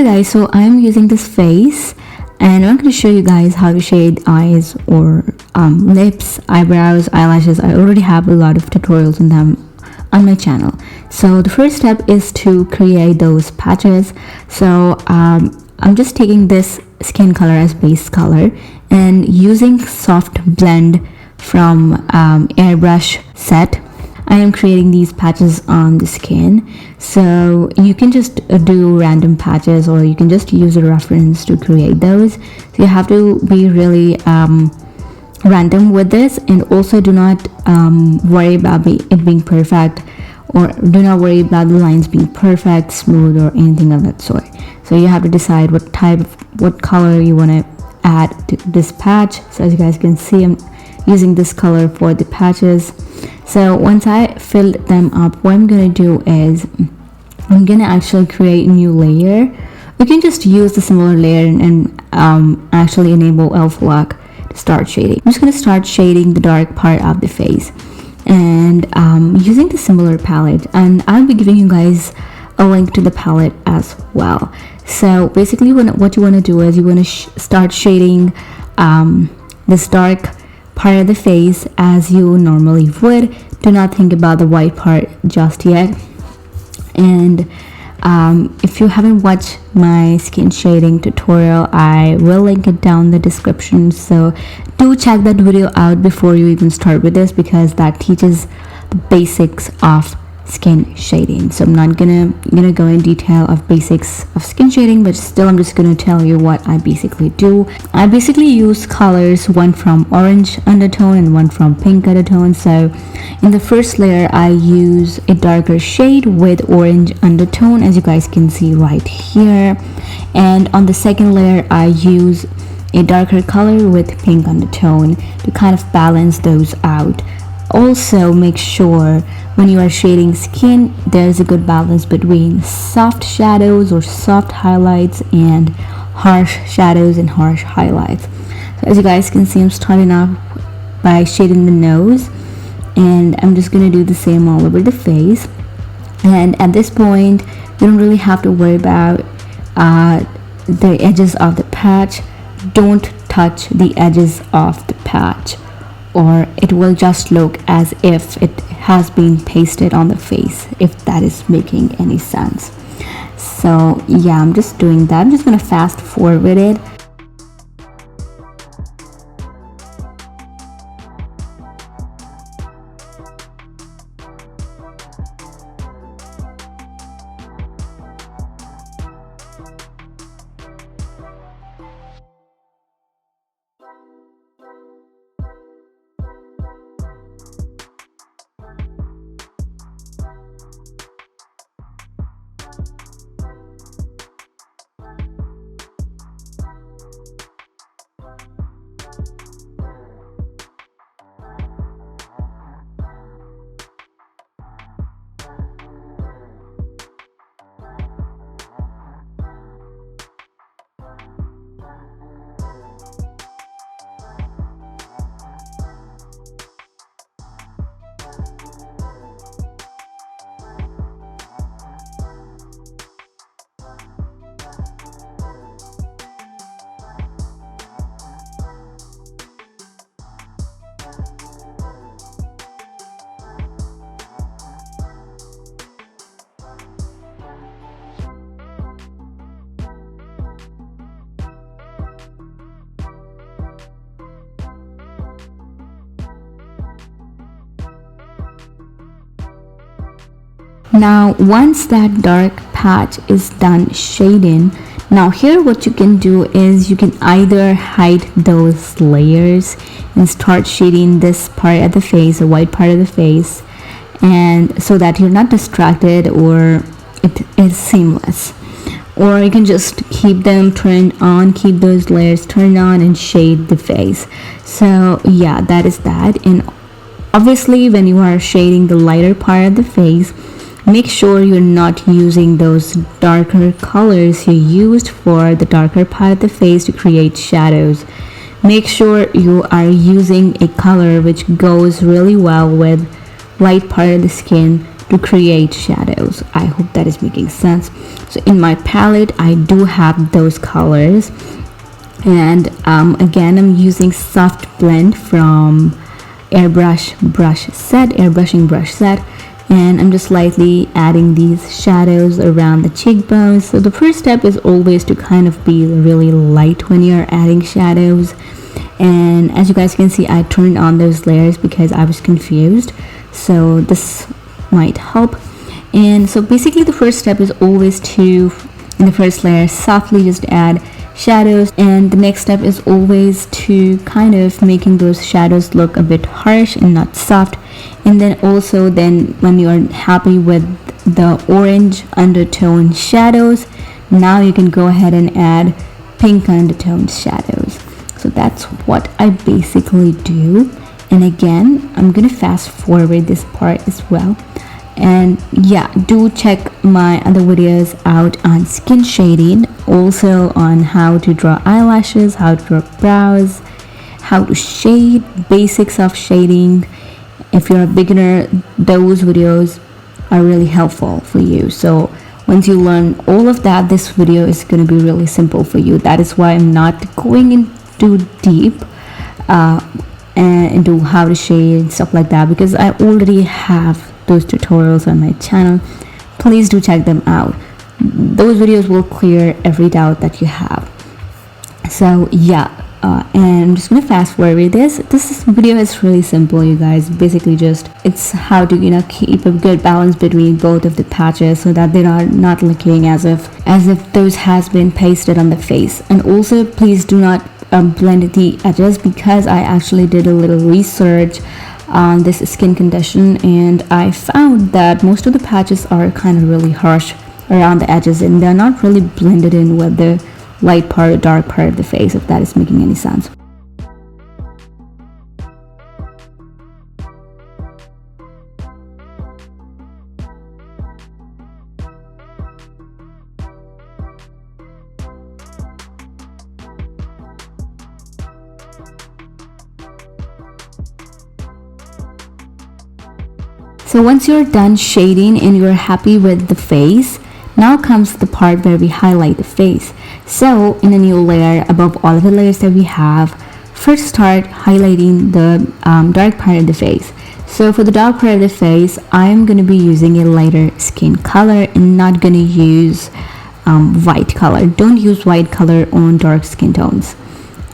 Okay guys, so I'm using this face and I'm going to show you guys how to shade eyes or lips, eyebrows, eyelashes. I already have a lot of tutorials on them on my channel. So the first step is to create those patches. So I'm just taking this skin color as base color and using soft blend from airbrush set. I am creating these patches on the skin, so you can just do random patches or you can just use a reference to create those. So you have to be really random with this, and also do not worry about it being perfect, or do not worry about the lines being perfect, smooth, or anything of that sort. So you have to decide what color you want to add to this patch. So as you guys can see, I'm using this color for the patches. So once I filled them up, what I'm gonna do is I'm gonna actually create a new layer. You can just use the similar layer and actually enable elf lock to start shading. I'm just gonna start shading the dark part of the face and using the similar palette, and I'll be giving you guys a link to the palette as well. So basically what you want to do is you want to start shading this dark part of the face as you normally would. Do not think about the white part just yet. And if you haven't watched my skin shading tutorial, I will link it down in the description, so do check that video out before you even start with this, because that teaches the basics of skin shading. So I'm not gonna go in detail of basics of skin shading, but still I'm just gonna tell you what I basically do. I basically use colors, one from orange undertone and one from pink undertone. So in the first layer I use a darker shade with orange undertone, as you guys can see right here, and on the second layer I use a darker color with pink undertone to kind of balance those out. Also make sure when you are shading skin, there's a good balance between soft shadows or soft highlights and harsh shadows and harsh highlights. So as you guys can see, I'm starting off by shading the nose, and I'm just going to do the same all over the face. And at this point, you don't really have to worry about the edges of the patch. Don't touch the edges of the patch, or it will just look as if it has been pasted on the face, if that is making any sense. So yeah, I'm just doing that. I'm just gonna fast forward it. Now once that dark patch is done shading, now here what you can do is you can either hide those layers and start shading this part of the face, the white part of the face, and so that you're not distracted or it is seamless. Or you can just keep them turned on, keep those layers turned on and shade the face. So yeah, that is that. And obviously when you are shading the lighter part of the face, make sure you're not using those darker colors you used for the darker part of the face to create shadows. Make sure you are using a color which goes really well with light part of the skin to create shadows. I hope that is making sense. So in my palette I do have those colors, and again I'm using soft blend from airbrushing brush set, and I'm just lightly adding these shadows around the cheekbones. So the first step is always to kind of be really light when you're adding shadows, and as you guys can see I turned on those layers because I was confused, so this might help. And so basically the first step is always to, in the first layer, softly just add shadows, and the next step is always to kind of making those shadows look a bit harsh and not soft. And then also when you're happy with the orange undertone shadows, now you can go ahead and add pink undertone shadows. So that's what I basically do. And again, I'm gonna fast forward this part as well. And yeah, do check my other videos out on skin shading, also on how to draw eyelashes, how to draw brows, how to shade, basics of shading. If you're a beginner, those videos are really helpful for you. So once you learn all of that, this video is going to be really simple for you. That is why I'm not going in too deep and into how to shade and stuff like that, because I already have those tutorials on my channel. Please do check them out. Those videos will clear every doubt that you have. So yeah, and I'm just gonna fast forward this video is really simple, you guys. Basically just it's how to keep a good balance between both of the patches so that they are not looking as if those has been pasted on the face. And also please do not blend the edges, because I actually did a little research on this skin condition, and I found that most of the patches are kind of really harsh around the edges, and they're not really blended in with the light part or dark part of the face, if that is making any sense. So once you're done shading and you're happy with the face, now comes the part where we highlight the face. So in a new layer, above all of the layers that we have, first start highlighting the dark part of the face. So for the dark part of the face, I'm going to be using a lighter skin color and not going to use white color. Don't use white color on dark skin tones.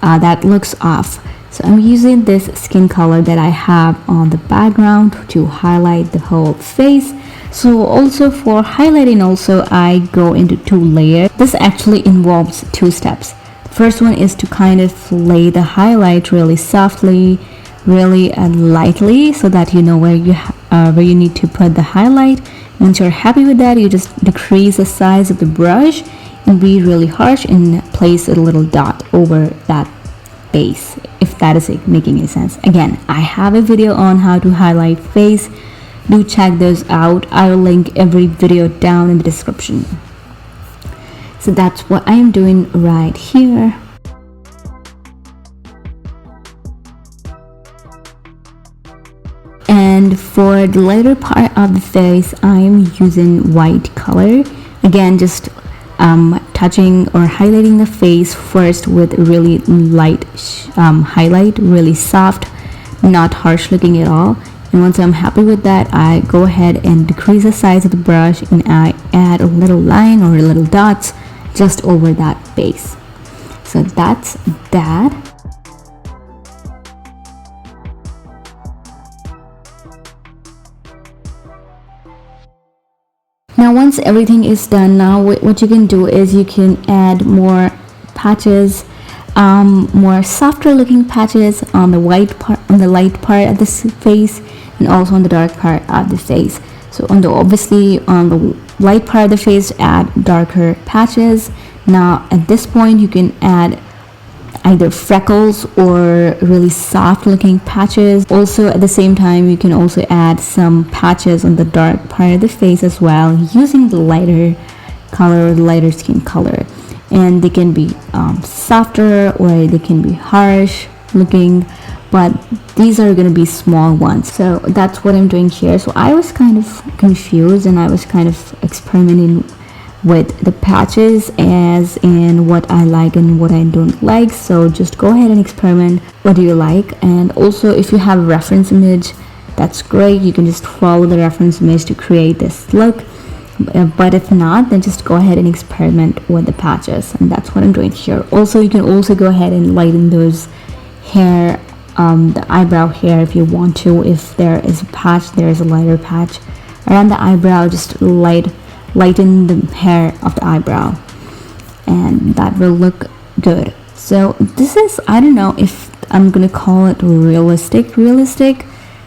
That looks off. So I'm using this skin color that I have on the background to highlight the whole face. So also for highlighting also I go into 2 layers. This actually involves 2 steps. First one is to kind of lay the highlight really softly, really lightly, so that you know where you need to put the highlight. Once you're happy with that, you just decrease the size of the brush and be really harsh and place a little dot over that face, if that is making any sense. Again, I have a video on how to highlight face. Do check those out. I will link every video down in the description. So that's what I am doing right here. And for the later part of the face, I am using white color. Again, just touching or highlighting the face first with really light highlight, really soft, not harsh looking at all. And once I'm happy with that, I go ahead and decrease the size of the brush and I add a little line or a little dots just over that base. So that's that. Now once everything is done, now what you can do is you can add more patches, more softer looking patches on the white part, on the light part of the face, and also on the dark part of the face. So obviously on the light part of the face, add darker patches. Now at this point you can add either freckles or really soft looking patches. Also at the same time you can also add some patches on the dark part of the face as well, using the lighter color, the lighter skin color. And they can be softer or they can be harsh looking, but these are going to be small ones. So that's what I'm doing here. So I was kind of confused, and I was kind of experimenting with the patches as in what I like and what I don't like. So just go ahead and experiment what do you like. And also, if you have a reference image, that's great. You can just follow the reference image to create this look. But if not, then just go ahead and experiment with the patches, and that's what I'm doing here. Also, you can also go ahead and lighten those hair, the eyebrow hair, if you want to. If there is a patch, there is a lighter patch around the eyebrow, just lighten the hair of the eyebrow, and that will look good. So this is, I don't know if I'm gonna call it realistic.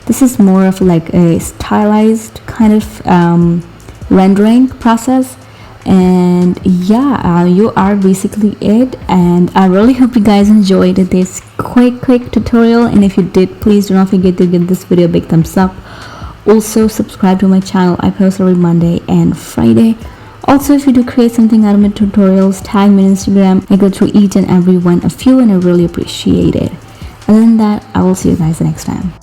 This is more of like a stylized kind of rendering process. And yeah, you are basically it. And I really hope you guys enjoyed this quick tutorial, and if you did, please do not forget to give this video a big thumbs up. Also, subscribe to my channel. I post every Monday and Friday. Also, if you do create something out of my tutorials, tag me on Instagram. I go through each and every one of you, and I really appreciate it. Other than that, I will see you guys next time.